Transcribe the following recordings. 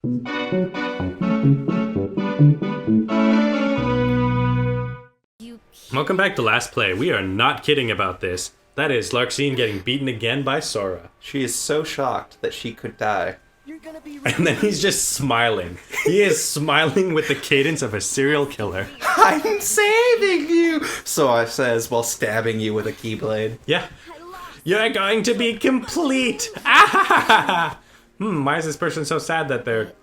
Welcome back to Last Play. We are not kidding about this. That is Larxene getting beaten again by Sora. She is so shocked that she could die. And then he's just smiling. He is smiling with the cadence of a serial killer. I'm saving you, Sora says while stabbing you with a keyblade. Yeah. You're going to be complete. Why is this person so sad that they're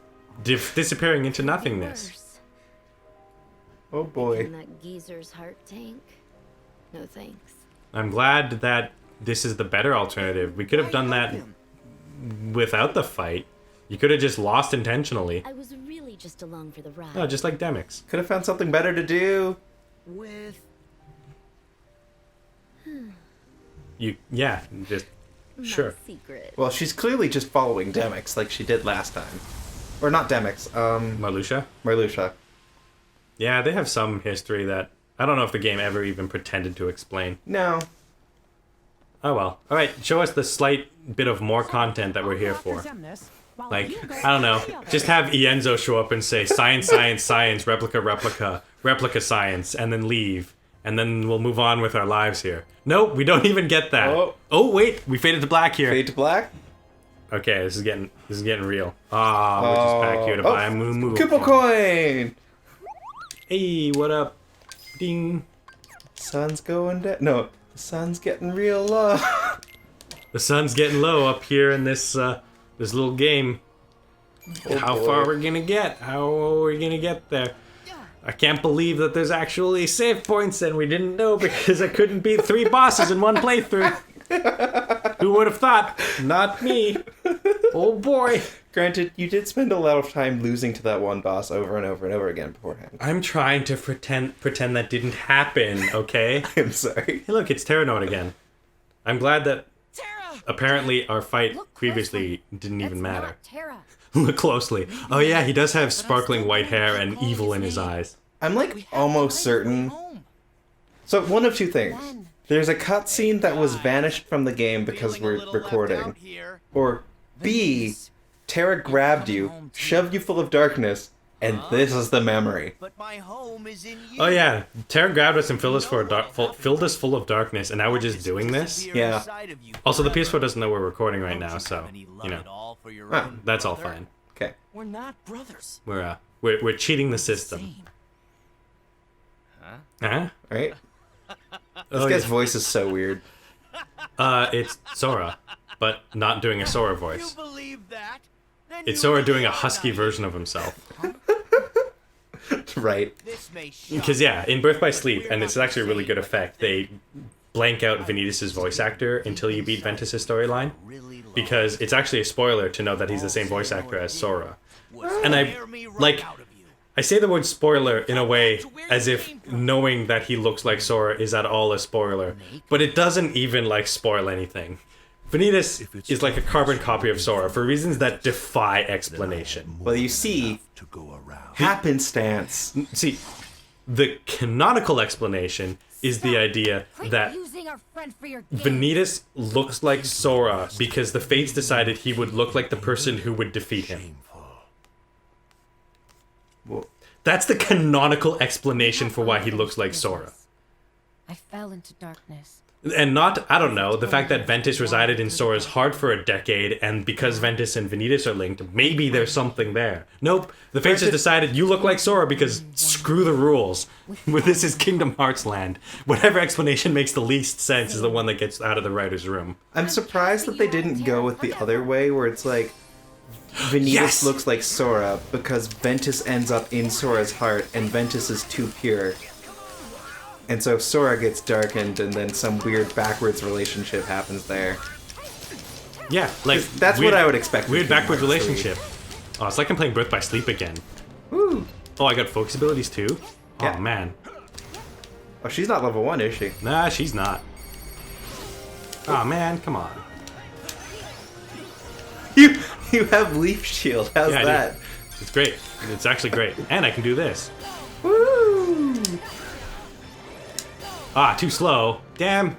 disappearing into nothingness? Oh boy. In that geezer's heart tank? No thanks. I'm glad that this is the better alternative. We could have done that without the fight. You could have just lost intentionally. I was really just along for the ride. Oh, just like Demyx. Could have found something better to do. With... Just sure. Secret. Well, she's clearly just following Demyx like she did last time. Or not Demyx, Marluxia? Marluxia. Yeah, they have some history that I don't know if the game ever even pretended to explain. No. Oh well. Alright, show us the slight bit of more content that we're here for. Like, I don't know, just have Ienzo show up and say, science, science, science, replica, replica, replica science, and then leave. And then we'll move on with our lives here. Nope, we don't even get that. Oh wait, we faded to black here. Fade to black? Okay, this is getting real. We're just back here to buy a Moo. Koopa coin! Hey, what up? Ding. Sun's going down. No, the sun's getting real low. The sun's getting low up here in this this little game. Oh, How boy. far we're gonna get? How are we gonna get there? I can't believe that there's actually save points and we didn't know because I couldn't beat 3 bosses in one playthrough. Who would have thought? Not me. Oh boy. Granted, you did spend a lot of time losing to that one boss over and over and over again beforehand. I'm trying to pretend that didn't happen, okay? I'm sorry. Hey look, it's Terranort again. I'm glad that apparently our fight previously didn't even matter. Terra. Look closely. Oh yeah, he does have sparkling white hair and evil in his eyes. I'm like almost certain. So one of two things. There's a cutscene that was vanished from the game because we're recording. Or B, Terra grabbed you, shoved you full of darkness, and this is the memory. But my home is in you. Oh yeah, Terra grabbed us and filled us full of darkness, and now we're just doing this? Yeah. Also, the PS4 doesn't know we're recording right now, so, you know, that's all fine. Okay. We're not brothers. We're cheating the system. Huh? Right? This Oh, guy's yeah. voice is so weird. It's Sora, but not doing a Sora You voice. believe that? Then It's you Sora really doing a are husky naive. version of himself. Right. This may shock Because yeah, in Birth by Sleep, and it's actually a really good effect, they blank out Vanitas' voice actor until you beat Ventus' storyline, because it's actually a spoiler to know that he's the same voice actor as Sora. And I say the word spoiler in a way as if knowing that he looks like Sora is at all a spoiler, but it doesn't even like spoil anything. Vanitas is like a carbon copy of Sora for reasons that defy explanation. Well, you see, happenstance. See, the canonical explanation is the idea that Using our friend for your game. Vanitas looks like Sora because the Fates decided he would look like the person who would defeat him. Well, That's the canonical explanation for why he looks like Sora. I fell into darkness. And not, I don't know, the fact that Ventus resided in Sora's heart for a decade, and because Ventus and Vanitas are linked, maybe there's something there. Nope, the Fates just decided you look like Sora because screw the rules. This is Kingdom Hearts land. Whatever explanation makes the least sense is the one that gets out of the writer's room. I'm surprised that they didn't go with the other way where it's like Vanitas Yes! looks like Sora because Ventus ends up in Sora's heart and Ventus is too pure. And so Sora gets darkened and then some weird backwards relationship happens there. Yeah, like... That's what I would expect. from Weird Kingdom backward Hearts 3. relationship. Oh, it's like I'm playing Birth by Sleep again. Woo! Oh, I got focus abilities too? Oh, Yeah. man. Oh, she's not level 1, is she? Nah, she's not. Oh, man, come on. You have Leaf Shield. How's Yeah, I do. that? It's great. It's actually great. And I can do this. Woo! Ah, too slow. Damn.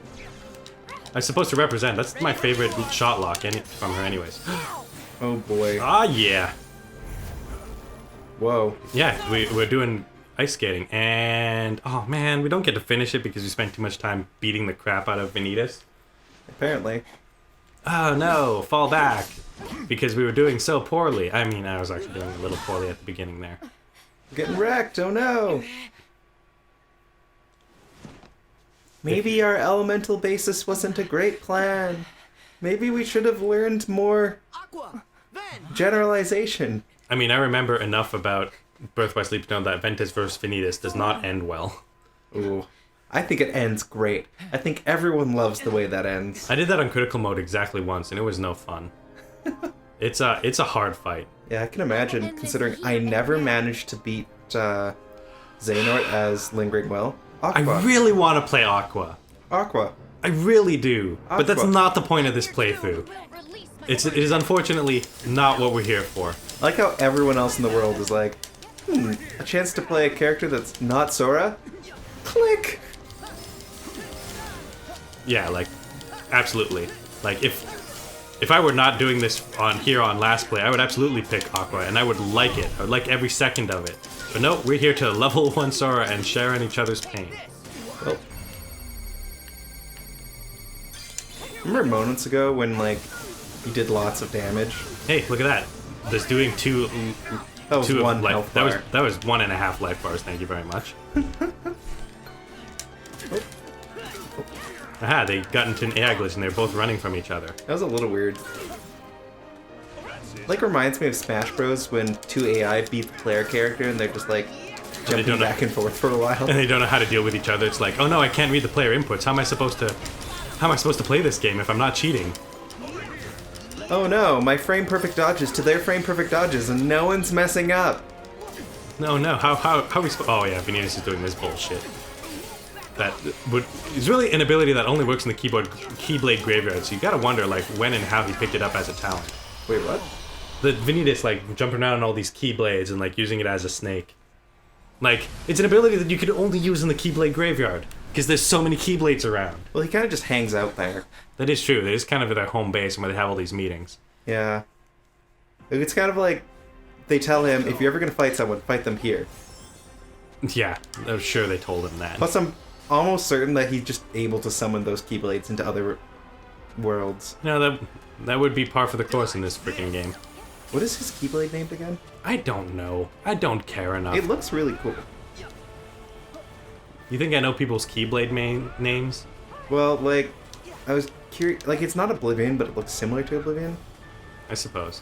I'm supposed to represent. That's my favorite shot lock from her anyways. Oh boy. Ah, yeah. Whoa. Yeah, we're doing ice skating, and oh man, we don't get to finish it because we spent too much time beating the crap out of Vanitas. Apparently. Oh no, fall back, because we were doing so poorly. I mean, I was actually doing a little poorly at the beginning there. Getting wrecked, oh no! Maybe our elemental basis wasn't a great plan. Maybe we should have learned more Aqua, Ven. generalization. I mean, I remember enough about Birth by Sleep to know that Ventus versus Vanitas does not end well. Ooh. I think it ends great. I think everyone loves the way that ends. I did that on critical mode exactly once, and it was no fun. It's a hard fight. Yeah, I can imagine, considering I never managed to beat Xehanort as Lingering Well. Aqua. I really want to play Aqua. Aqua. I really do, but that's Aqua. not the point of this playthrough. It is unfortunately not what we're here for. I like how everyone else in the world is like, a chance to play a character that's not Sora? Click! Yeah, like, absolutely. Like, if I were not doing this on Last Play, I would absolutely pick Aqua, and I would like it. I would like every second of it. But no, we're here to level 1 Sora and share in each other's pain. Well, remember moments ago when, like, you did lots of damage? Hey, look at that. That's doing two That was of one life. health That bar. was 1.5 life bars. Thank you very much. Aha! They got into an AI glitch and they're both running from each other. That was a little weird. Like, reminds me of Smash Bros. When two AI beat the player character and they're just like jumping don't know- back and forth for a while. And they don't know how to deal with each other. It's like, oh no, I can't read the player inputs. How am I supposed to play this game if I'm not cheating? Oh no, my frame perfect dodges to their frame perfect dodges and no one's messing up. No, how we oh yeah, Vanitas is doing this bullshit. That is really an ability that only works in the Keyblade graveyard, so you gotta wonder like when and how he picked it up as a talent. Wait, what? The Vanitas like jumping around on all these Keyblades and like using it as a snake. Like, it's an ability that you could only use in the Keyblade graveyard, because there's so many Keyblades around. Well, he kind of just hangs out there. That is true, it is kind of their home base and where they have all these meetings. Yeah. It's kind of like they tell him, if you're ever gonna fight someone, fight them here. Yeah, I'm sure they told him that. Plus, I'm almost certain that he's just able to summon those Keyblades into other worlds. No, that would be par for the course in this freaking game. What is his Keyblade named again? I don't know. I don't care enough. It looks really cool. You think I know people's Keyblade names? Well, like, I was curious. Like, it's not Oblivion, but it looks similar to Oblivion. I suppose.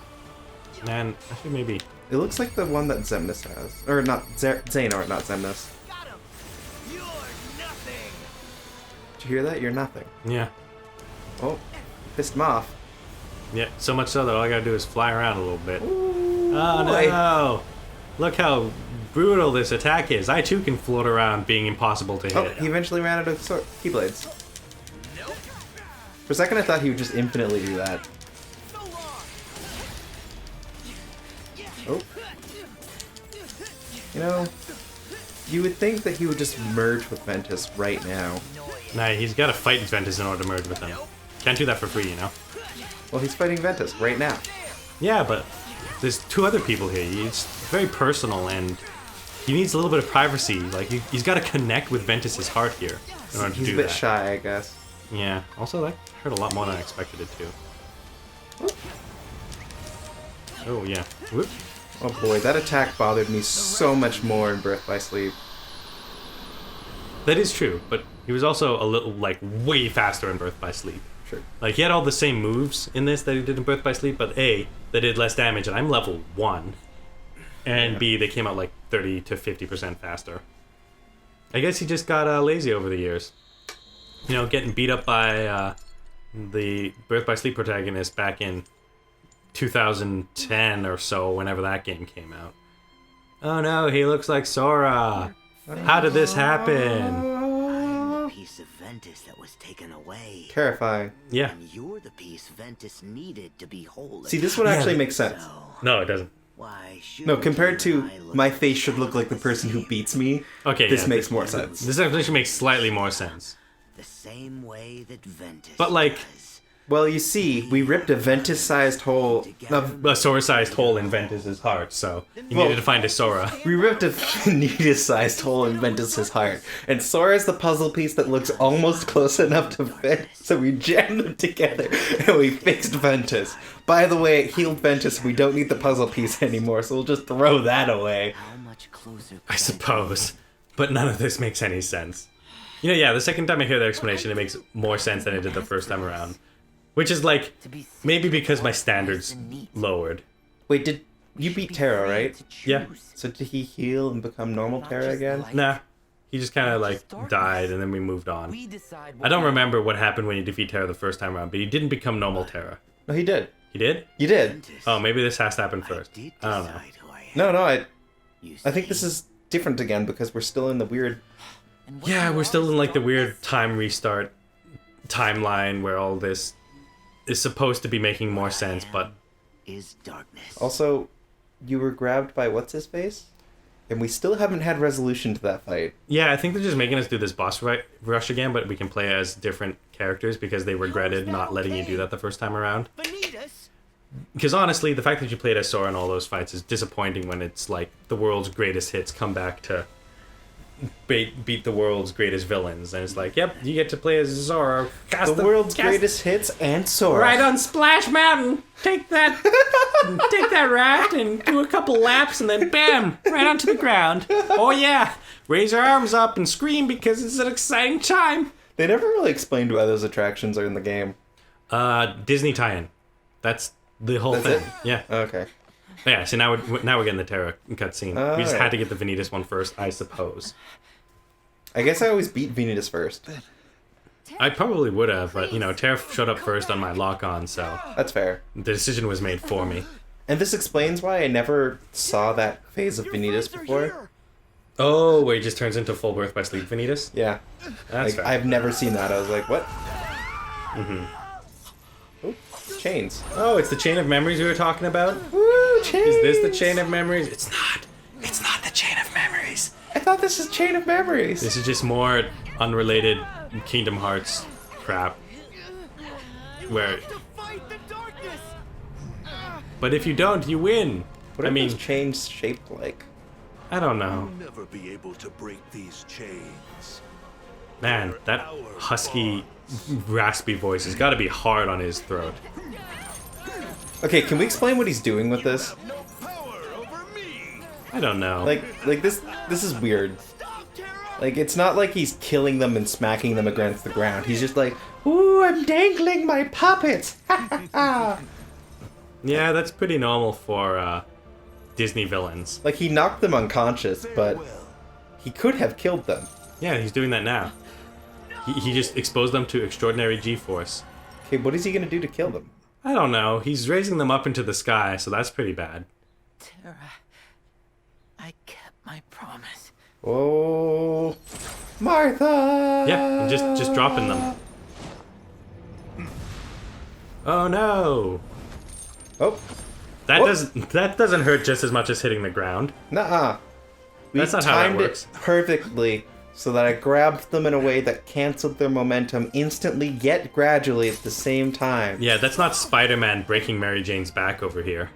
Man, I should maybe... It looks like the one that Xemnas has. Or not, Xehanort, not Xemnas. Got him. You're nothing. Did you hear that? You're nothing. Yeah. Oh, pissed him off. Yeah, so much so that all I gotta do is fly around a little bit. Ooh, Oh no! Look how brutal this attack is. I too can float around being impossible to hit. Oh, he eventually ran out of Keyblades. For a second I thought he would just infinitely do that. Oh. You know, you would think that he would just merge with Ventus right now. Nah, he's gotta fight Ventus in order to merge with him. Can't do that for free, you know? Well, he's fighting Ventus right now. Yeah, but there's two other people here. It's very personal, and he needs a little bit of privacy. Like, he's got to connect with Ventus's heart here in order to He's do a bit that. shy, I guess. Yeah. Also, that hurt a lot more than I expected it to. Oh yeah. Whoop. Oh boy, that attack bothered me so much more in Birth by Sleep. That is true, but he was also a little, like, way faster in Birth by Sleep. Sure. Like, he had all the same moves in this that he did in Birth by Sleep, but A, they did less damage, and I'm level 1. And B, they came out like 30 to 50% faster. I guess he just got lazy over the years. You know, getting beat up by the Birth by Sleep protagonist back in 2010 or so, whenever that game came out. Oh no, he looks like Sora! How did this happen? Piece of Ventus that was taken away. Terrifying. Yeah. And you're the piece Ventus needed to be whole. See, this would Yeah. actually make sense. So, No, it doesn't. why should No, compared to you and I look my face should look like the person who beats me, Okay, this yeah, makes more sense. This actually makes slightly more sense. the same way that Ventus But, like, does. Well, you see, we ripped a Ventus-sized hole. A Sora-sized hole in Ventus's heart, so you Well- needed to find a Sora. We ripped a Vanitas-sized hole in Ventus's heart, and Sora's the puzzle piece that looks almost close enough to fit, so we jammed them together, and we fixed Ventus. By the way, it healed Ventus, we don't need the puzzle piece anymore, so we'll just throw that away. How much closer? I suppose, but none of this makes any sense. You know, yeah, the second time I hear the explanation, it makes more sense than it did the first time around. Which is like, maybe because my standards lowered. Wait, did you beat Terra, right? Yeah. So did he heal and become normal Terra again? Nah, he just kind of like died and then we moved on. I don't remember what happened when you defeat Terra the first time around, but he didn't become normal Terra. No, he did. He did? You did. Oh, maybe this has to happen first. I don't know. No, I think this is different again because we're still in the weird... Yeah, we're still in like the weird time restart timeline where all this is supposed to be making more sense, but Is darkness. Also, you were grabbed by what's-his-face? And we still haven't had resolution to that fight. yeah, I think they're just making us do this boss rush again, but we can play as different characters because they regretted not letting you do that the first time around. Vanitas? Because honestly, the fact that you played as Sora in all those fights is disappointing when it's like the world's greatest hits come back to beat the world's greatest villains, and it's like, yep, you get to play as Zora. The world's greatest hits and Sora. Right on Splash Mountain. Take that, take that raft and do a couple laps, and then bam, right onto the ground. Oh yeah, raise our arms up and scream because it's an exciting time. They never really explained why those attractions are in the game. Disney tie-in. That's the whole That's thing. it? Yeah. Okay. Yeah, so now we're getting the Terra cutscene. We just Alright. had to get the Vanitas one first, I suppose. I guess I always beat Vanitas first. I probably would have, but you know, Terra showed up first on my lock-on, so That's fair. the decision was made for me. And this explains why I never saw that phase of Vanitas before. Oh, where he just turns into full Birth by Sleep Vanitas? Yeah. That's Like, fair. I've never seen that. I was like, what? Ooh, chains. Oh, it's the chain of memories we were talking about? Woo, chains! Is this the chain of memories? It's not. It's not the chain of memories. I thought this is Chain of Memories. This is just more unrelated Kingdom Hearts crap. Where, To fight the darkness. but if you don't, you win. What I are mean, those chains shaped like? I don't know. Never be able to break these chains. Man, that husky, raspy voice has got to be hard on his throat. Okay, can we explain what he's doing with this? No power over me. I don't know. Like this is weird. Stop, Terra. Like, it's not like he's killing them and smacking them against the ground. He's just like, ooh, I'm dangling my puppets. Yeah, that's pretty normal for Disney villains. Like, he knocked them unconscious, but he could have killed them. Yeah, he's doing that now. He just exposed them to extraordinary G-force. Okay, what is he gonna do to kill them? I don't know. He's raising them up into the sky, so that's pretty bad. Terra, I kept my promise. Oh, Martha! Yeah, and just dropping them. Oh no! Oh, That Whoop. doesn't hurt just as much as hitting the ground. nuh-uh. We That's not how that timed works. it perfectly so that I grabbed them in a way that canceled their momentum instantly yet gradually at the same time. Yeah, that's not Spider-Man breaking Mary Jane's back over here.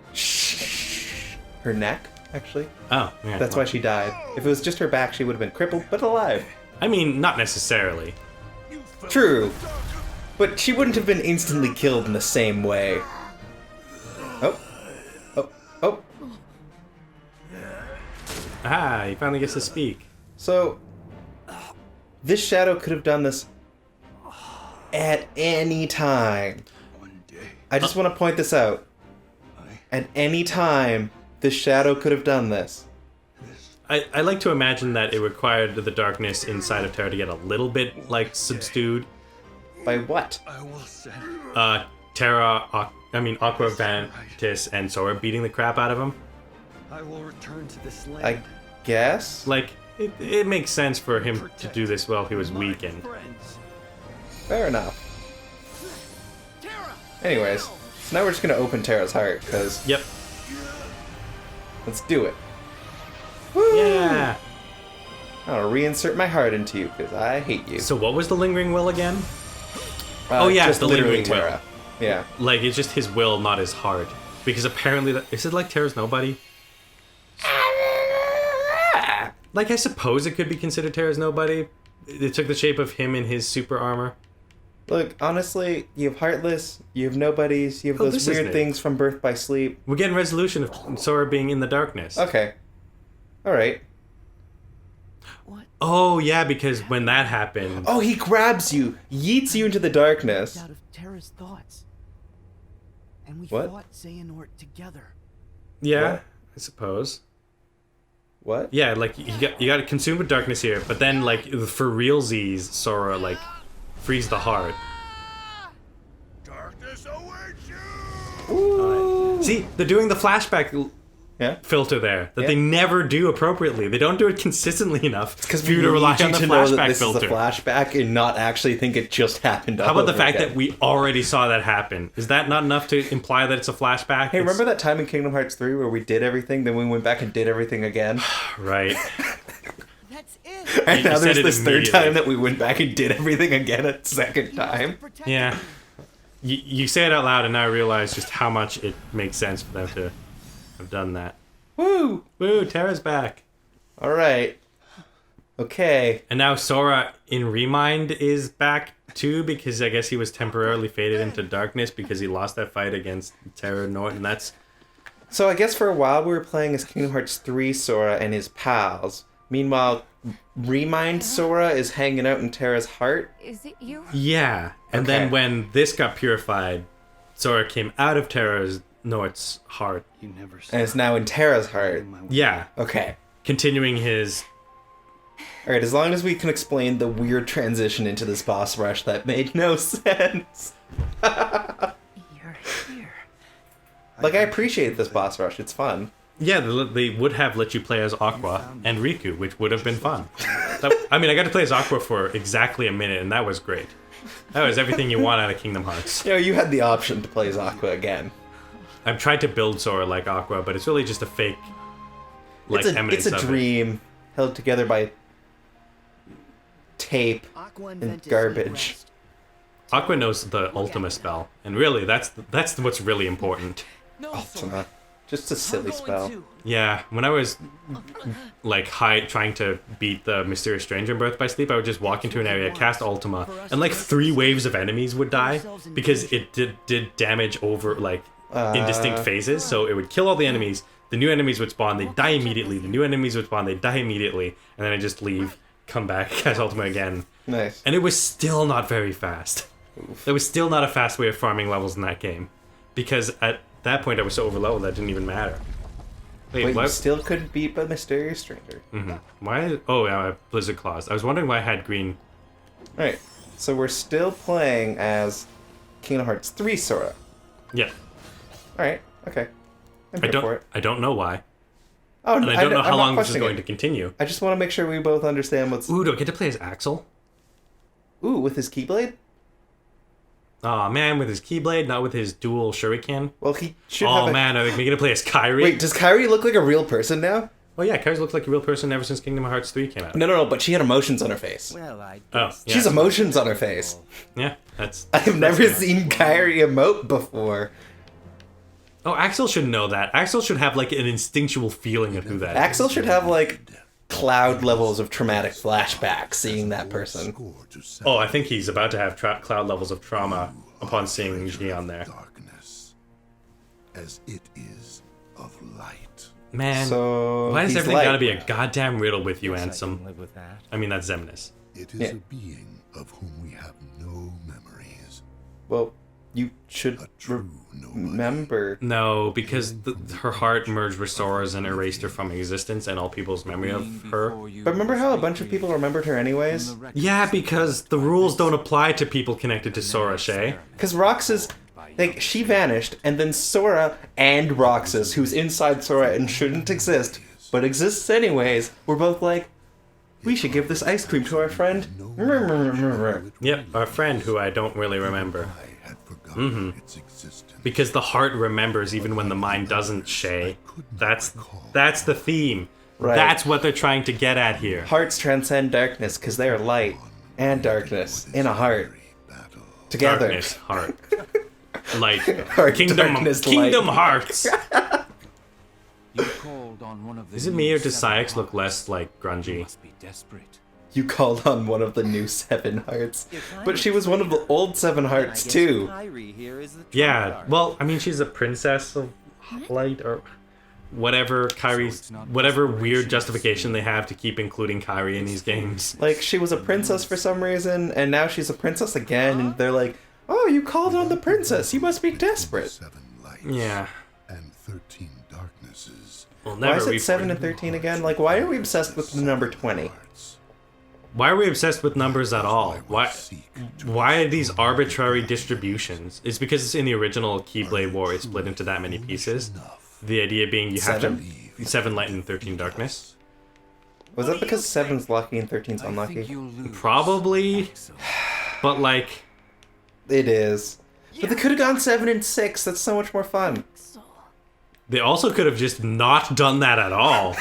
Her neck, actually. Oh, yeah. That's why she died. If it was just her back, she would have been crippled, but alive. I mean, not necessarily. True. But she wouldn't have been instantly killed in the same way. Oh. Oh. Oh. Ah, he finally gets to speak. So, this shadow could have done this at any time. One day, I just want to point this out. At any time, this shadow could have done this. I like to imagine that it required the darkness inside of Terra to get a little bit, like, subdued. By what? I will send. Terra, Aqua, Ventus, and Sora beating the crap out of him. I will return to this land. I guess? Like, it makes sense for him to do this while he was weakened. Friends. Fair enough. Anyways, so now we're just gonna open Terra's heart, because Yep. let's do it. Woo! Yeah. I'll reinsert my heart into you, because I hate you. So what was the lingering will again? Oh, yeah, just the literally lingering will. Terra. Yeah. Like, it's just his will, not his heart. Because apparently, is it like Terra's Nobody? Like, I suppose it could be considered Terra's Nobody. It took the shape of him in his super armor. Look, honestly, you have Heartless, you have Nobodies, you have Oh, those this is weird new. things from Birth by Sleep. We're getting resolution of Sora being in the darkness. Okay. Alright. Oh, yeah, because when that happened... Oh, he grabs you, yeets you into the darkness. Out of Terra's thoughts. And we What? fought Xehanort together. Yeah, What? I suppose. What? Yeah, like, you got consumed with darkness here, but then, like, for realsies, Sora, like, frees the heart. Darkness awaits you! Ooh. See, they're doing the flashback Yeah? filter there that Yeah. they never do appropriately. They don't do it consistently enough Because for you to rely on the to know that flashback this filter. is a flashback and not actually think it just happened. How about the fact that we already saw that happen? Is that not enough to imply that it's a flashback? Hey, remember that time in Kingdom Hearts 3 where we did everything, then we went back and did everything again? Right. That's it. And You now said there's it this third immediately. time that we went back and did everything again a second time. Yeah. You say it out loud, and now I realize just how much it makes sense for them to have done that. Woo! Woo, Terra's back. Alright. Okay. And now Sora in Remind is back too, because I guess he was temporarily faded into darkness because he lost that fight against Terra Norton. That's So I guess for a while we were playing as Kingdom Hearts 3 Sora and his pals. Meanwhile, Remind Sora is hanging out in Terra's heart. Is it you? yeah. And Okay. then when this got purified, Sora came out of Terra Nort's heart. You never And is now in Terra's heart. Yeah. Okay. Continuing his Alright, as long as we can explain the weird transition into this boss rush that made no sense. You're here. Like, I appreciate this boss rush. It's fun. Yeah, they would have let you play as Aqua and Riku, which would have been fun. I mean, I got to play as Aqua for exactly a minute, and that was great. That was everything you want out of Kingdom Hearts. You know, you had the option to play as Aqua again. I've tried to build Sora like Aqua, but it's really just a fake, like, eminence It's a of it. dream held together by tape. Aqua And invented garbage. rest. Aqua knows the Ultima spell, and really, that's what's really important. No, Ultima. Just a silly spell. Yeah, when I was like trying to beat the mysterious stranger in Birth by Sleep, I would just walk into an area, cast Ultima, and like 3 waves of enemies would die because it did damage over like in distinct phases. So it would kill all the enemies. The new enemies would spawn, they'd die immediately. The new enemies would spawn, they'd die immediately, and then I just leave, come back, cast Ultima again, Nice. and it was still not very fast. There was still not a fast way of farming levels in that game, because at that point I was so overleveled that it didn't even matter. Wait, But what? you still couldn't beat the Mysterious Stranger. Why? Oh, yeah, I have Blizzard Claws. I was wondering why I had green. Alright, so we're still playing as Kingdom Hearts 3 Sora. Yeah, Alright, okay. I'm I here for don't. it. I don't know why, Oh, and I don't know I'm how not long this is questioning going to it. continue. I just want to make sure we both understand what's... Ooh, do I get to play as Axel? Ooh, with his Keyblade? Aw, man, with his Keyblade, not with his dual Shuriken. Well, he should Oh have a... man, are they gonna play as Kairi? Wait, does Kairi look like a real person now? Oh yeah, Kairi's looked like a real person ever since Kingdom Hearts 3 came out. No, but she had emotions on her face. Well, I Oh, guess. yeah. She's emotions on her face. Yeah, that's. I've never seen Kairi emote before. Oh, Axel should know that. Axel should have like an instinctual feeling of who that is. Axel should have, like, cloud levels of traumatic flashbacks seeing that person. Oh, I think he's about to have cloud levels of trauma upon seeing Xion there. Darkness, as it is of light. Man, So, why does he's everything light. gotta be a goddamn riddle with you, I can Ansem? live with that. I mean, that's Xemnas. It is Yeah. a being of whom we have no memories. Well, you should A true nobody. remember. No, because her heart merged with Sora's and erased her from existence and all people's memory of her. But remember how a bunch of people remembered her anyways? Yeah, because the rules don't apply to people connected to Sora, Shay. Because Roxas, like, she vanished, and then Sora and Roxas, who's inside Sora and shouldn't exist, but exists anyways, were both like, we should give this ice cream to our friend. Yep, our friend who I don't really remember. I had forgotten its existence. Because the heart remembers even when the mind doesn't, Shay. That's the theme. Right. That's what they're trying to get at here. Hearts transcend darkness because they are light and darkness in a heart. Battle. Together. Darkness, heart. like Heart Darkness Kingdom Light. Hearts. You called on one of the Is it new me or does seven Syx look hearts. less like You grungy? must be desperate. You called on one of the new Seven Hearts. But she was one of the old Seven Hearts, too. Yeah, well, I mean, she's a princess of light or whatever. Kyrie's whatever weird justification they have to keep including Kyrie in these games. Like, she was a princess for some reason, and now she's a princess again, and they're like, oh, you called on the princess. You must be desperate. 7 lights Yeah, and 13 darknesses. we'll Why never is it reach 7 and 13 again? Like, why are we obsessed with the number 20? Hearts. Why are we obsessed with numbers at all? I will Why? seek to Why are these arbitrary distributions? It's because it's in the original Keyblade War. It's split into that many pieces. enough. The idea being you have Seven? to 7 light and 13 darkness. Was that because 7's lucky and 13's I think unlucky? you'll lose. Probably, but like, It is. But they could have gone 7 and 6. That's so much more fun. So, they also could have just not done that at all.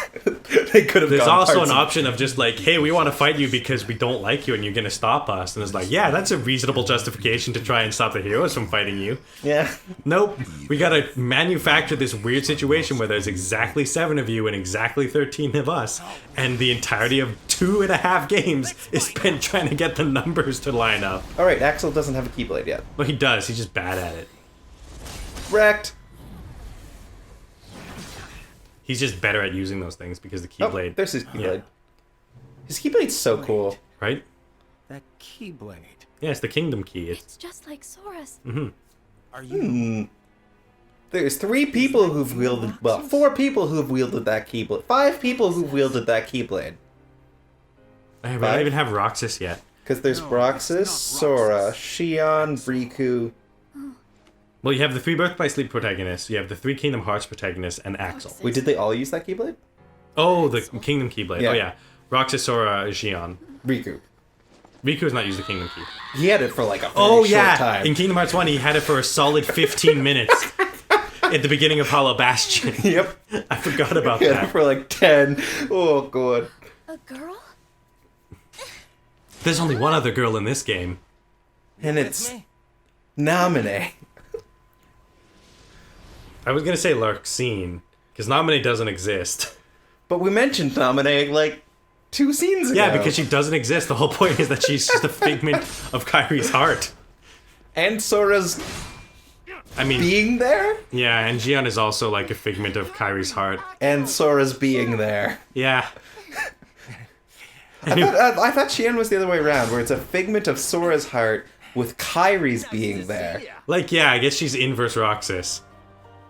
They could have There's gone also parts an of- option of just like, hey, we want to fight you because we don't like you and you're gonna stop us. And it's like, yeah, that's a reasonable justification to try and stop the heroes from fighting you. Yeah. Nope, we gotta manufacture this weird situation where there's exactly 7 of you and exactly 13 of us, and the entirety of 2.5 games is spent trying to get the numbers to line up. Alright, Axel doesn't have a Keyblade yet. Well, he does, he's just bad at it. Wrecked! He's just better at using those things because the Oh, Keyblade, there's his Keyblade. Yeah. His Keyblade's so cool. right? That Keyblade. Yeah, it's the Kingdom Key. it's just like Sora's. Are you? There's 3 people who've wielded, well, 4 people who've wielded that Keyblade. 5 people who've wielded that Keyblade. I don't Five? even have Roxas yet. Because there's No, Broxus, it's not Sora, Shion, Riku. Well, you have the 3 Birth by Sleep protagonists, you have the 3 Kingdom Hearts protagonists, and Axel. Wait, did they all use that Keyblade? Oh, the Kingdom Keyblade. Yeah. Oh, yeah. Roxas, Sora, Xion. Riku. Riku has not used the Kingdom Key. He had it for like a very Oh, short yeah! time. In Kingdom Hearts 1, he had it for a solid 15 minutes at the beginning of Hollow Bastion. Yep. I forgot about He had it that. for like 10. Oh, God. A girl? There's only one other girl in this game. And it's Namine. I was gonna say Larxene, because Naminé doesn't exist. But we mentioned Namine like 2 scenes ago. Yeah, because she doesn't exist. The whole point is that she's just a figment of Kyrie's heart. And Sora's I mean, being there? yeah, and Xion is also like a figment of Kyrie's heart. And Sora's being there. Yeah. I thought Shion was the other way around, where it's a figment of Sora's heart with Kyrie's being there. Like, yeah, I guess she's inverse Roxas.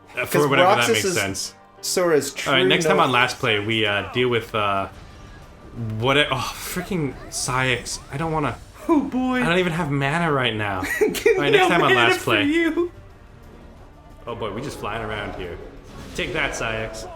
For 'Cause whatever that Roxas makes is sense. Sora's true. Alright, next time no- on Last Play, we deal with, what it, oh, freaking Syx. I don't wanna, Oh boy. I don't even have mana right now. Alright, next No time on mana Last for Play. you. Oh boy, we just flying around here. Take that, Syx.